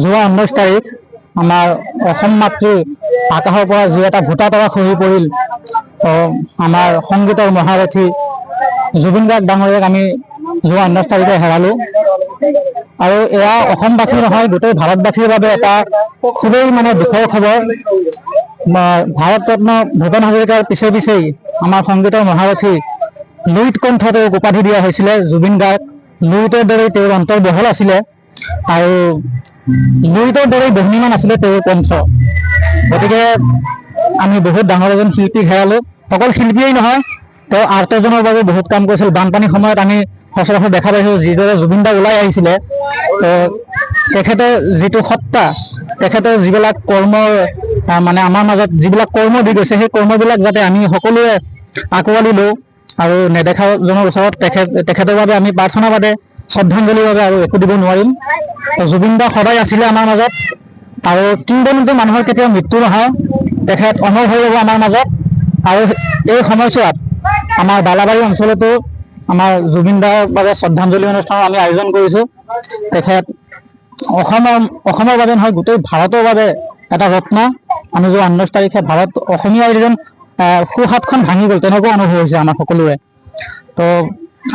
যোৱা 19 তাৰিখ আমাৰ অসম মাতৃ আকাশৰ পৰা যি এটা ভোটা তৰা খহি পৰিল, আমাৰ সংগীতৰ মহাৰথী জুবিন গাৰ্গ ডাঙৰীয়াক আমি যোৱা 19 তাৰিখে হেৰালো। আৰু এয়া অসমবাসী নহয়, গোটেই ভাৰতবাসীৰ বাবে এটা খুবেই দুখৰ খবৰ। ভাৰত ৰত্ন ভূপেন হাজৰিকাৰ পিছে পিছেই আমাৰ সংগীতৰ মহাৰথী লুইত কণ্ঠ তেওঁক উপাধি দিয়া হৈছিলে। জুবিন গাৰ্গ লুইতৰ দৰে তেওঁৰ অন্তৰ বহল আছিলে আৰু লুইতৰ দৰে বহ্নিমান আছিলে তেওঁৰ কণ্ঠ। গতিকে আমি বহুত ডাঙৰ এজন শিল্পীক হেৰালো। অকল শিল্পীয়েই নহয়, তেওঁ আৰ্তজনৰ বাবে বহুত কাম কৰিছিল। বানপানীৰ সময়ত আমি সচৰাচৰ দেখা পাইছোঁ যিদৰে জুবিন দা ওলাই আহিছিলে, তো তেখেতৰ যিটো সত্তা, তেখেতৰ যিবিলাক কৰ্মৰ আমাৰ মাজত যিবিলাক কৰ্ম দি গৈছে, সেই কৰ্মবিলাক যাতে আমি সকলোৱে আঁকোৱালি লওঁ আৰু নেদেখাজনৰ ওচৰত তেখেতৰ বাবে আমি প্ৰাৰ্থনা বাদে শ্ৰদ্ধাঞ্জলিৰ বাবে আৰু একো দিব নোৱাৰিম। জুবিন দা সদায় আছিলে আমাৰ মাজত আৰু কিংবদন্তি মানুহৰ কেতিয়াও মৃত্যু নহয়, তেখেত অমৰ হৈ ৰ'ব আমাৰ মাজত। আৰু এই সময়ছোৱাত আমাৰ বালাবাৰী অঞ্চলতো আমাৰ জুবিন দাৰ বাবে শ্ৰদ্ধাঞ্জলি অনুষ্ঠানৰ আমি আয়োজন কৰিছোঁ। তেখেত অসমৰ বাবে নহয়, গোটেই ভাৰতৰ বাবে এটা ৰত্ন। আমি যোৱা 19 তাৰিখে অসমীয়াৰ যেন সোঁহাতখন ভাঙি গ'ল তেনেকুৱা অনুভৱ হৈছে আমাৰ সকলোৰে। তো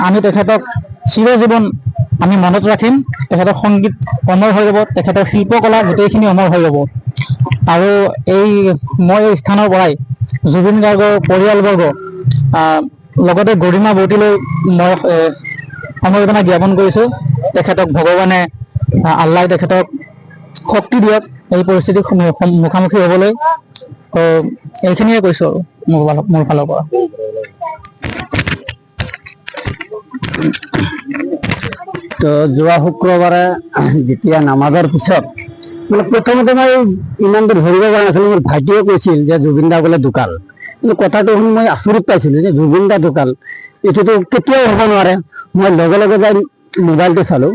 আমি তেখেতক চিৰজীৱন আমি মনত ৰাখিম। তেখেতৰ সংগীত অমৰ হৈ ৰ'ব, তেখেতৰ শিল্পকলা গোটেইখিনি অমৰ হৈ ৰ'ব। আৰু মই এই স্থানৰ পৰাই জুবিন গাৰ্গৰ পৰিয়ালবৰ্গ লগতে গৰিমা বৌতিলৈ মই সমবেদনা জ্ঞাপন কৰিছোঁ। তেখেতক ভগৱানে আল্লাই তেখেতক শক্তি দিয়ক এই পৰিস্থিতিৰ মুখামুখি হ'বলৈ। তো এইখিনিয়ে কৈছোঁ আৰু মোৰ ফালৰ পৰা। তো যোৱা শুক্ৰবাৰে যেতিয়া নামাজৰ পিছত প্ৰথমতে মই ইমান দূৰ ধৰিব পৰা নাছিলোঁ। মোৰ ভাইটিয়ে কৈছিল যে জুবিন দা বোলে ঢুকাল, কিন্তু কথাটো শুনি মই আচৰিত পাইছিলোঁ যে জুবিন দা ঢুকাল, এইটোতো কেতিয়াও হ'ব নোৱাৰে। মই লগে লগে যাই মোবাইলটো চালোঁ,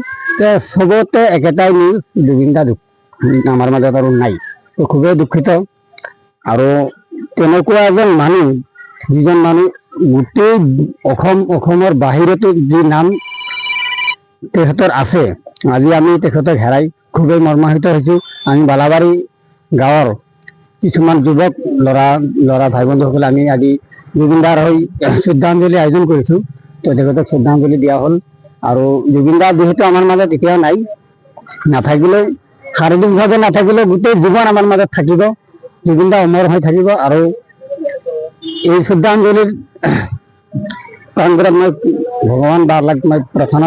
চবতে একেটাই নিউজ, জুবিন দা আমাৰ মাজত আৰু নাই। তো খুবেই দুখিত। আৰু তেনেকুৱা এজন মানুহ, যিজন মানুহ গোটেই অসমৰ বাহিৰতো যি নাম তেখেতৰ আছে, আজি আমি তেখেতক হেৰাই খুবেই মৰ্মাহত হৈছোঁ। আমি বালাবাৰী গাঁৱৰ কিছুমান যুৱক ল'ৰা ভাই বন্ধুসকলে আমি আজি জুবিন দাৰ হৈ শ্ৰদ্ধাঞ্জলি আয়োজন কৰিছোঁ। তো তেখেতক শ্ৰদ্ধাঞ্জলি দিয়া হ'ল। আৰু জুবিন দা যিহেতু আমাৰ মাজত এতিয়া নাই, নাথাকিলেও শাৰীৰিকভাৱে নাথাকিলেও গোটেই জীৱন আমাৰ মাজত থাকিব। জুবিন দা অমৰ হৈ থাকিব। আৰু এই শ্ৰদ্ধাঞ্জলিৰ প্ৰাংগণত মই ভগৱান বাৰলাক মই প্ৰাৰ্থনা